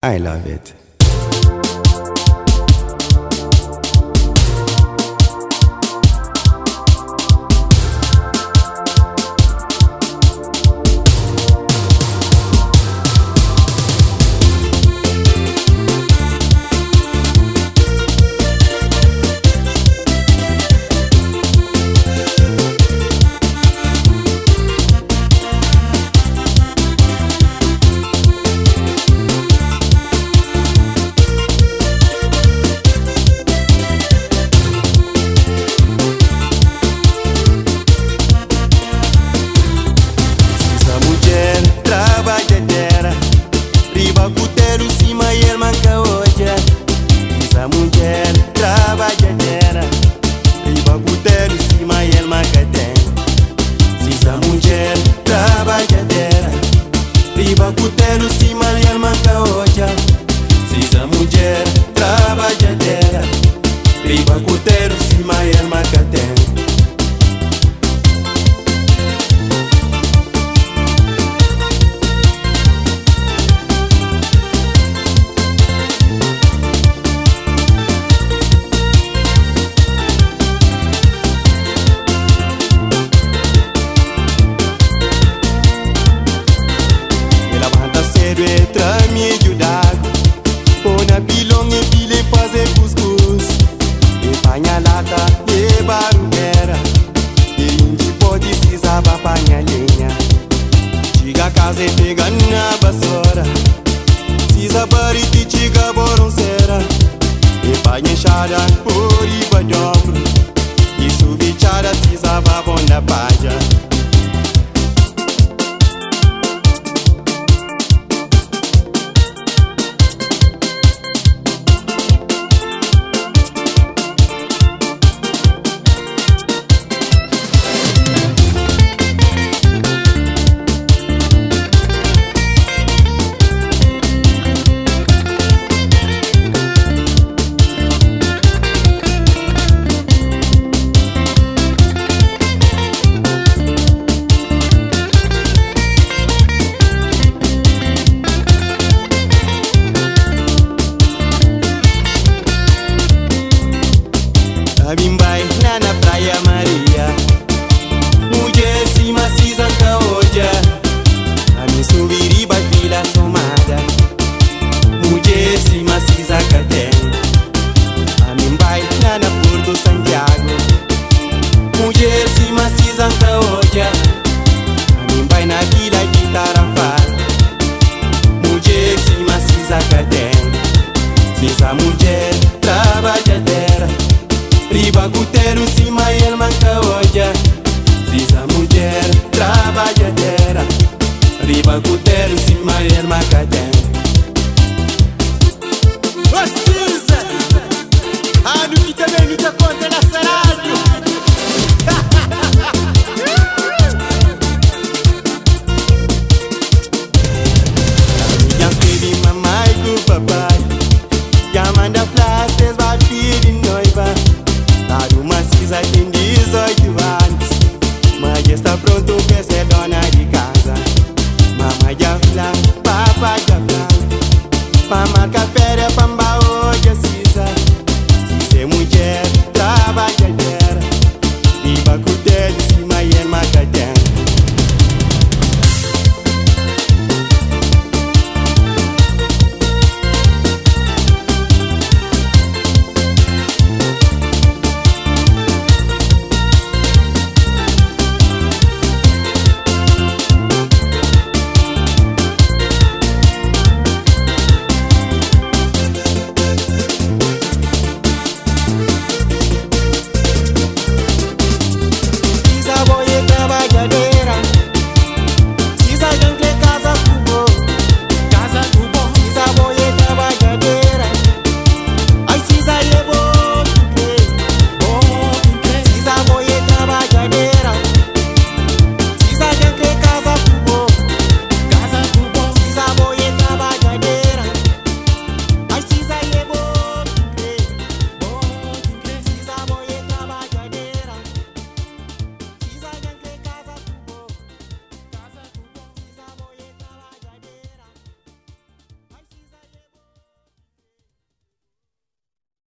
I love it. Riba cutelo cima e ele manca hoje. Essa mulher trabalhadeira. Riba cutelo cima e ele manca tempo. Essa mulher trabalhadeira. Riba cutelo cima e ele manca hoje. Essa mulher trabalhadeira. Riba cutelo cima e ele manca tempo. Tramido d'água, põe na pilonga e pile fazer cuscuz. E panha lata, e barulheira. E indi pode se zaba panha lenha. Chega a casa e pega na vassoura. Se zabari te chiga boronceira. E panha enxada por riba de ombro. E subichada se zaba bom na palha. Abimbai na praia Maria. Mulher se maciza caoja. A mim subiri vai vila somada. Mulher se maciza catem. A mim vai na Porto Santiago. Mulher se maciza caoja. A mim vai na vila de Tarafal. Mulher se maciza catem. Se essa mulher trabalhadeira. Riba cutelo cima e ele manca hoje. Se essa mulher trabalhadeira. Riba cutelo cima e ele manca tempo. Precisa! Ah, no que também não te conta nessa rádio. Já escrevi mamãe com papai. Já manda flashes, vai pedir noiva. Tá uma cisa tem 18 anos. Mas está pronto pra ser dona de casa. Mamãe já flan, papai já flan. Pra marcar férias, pra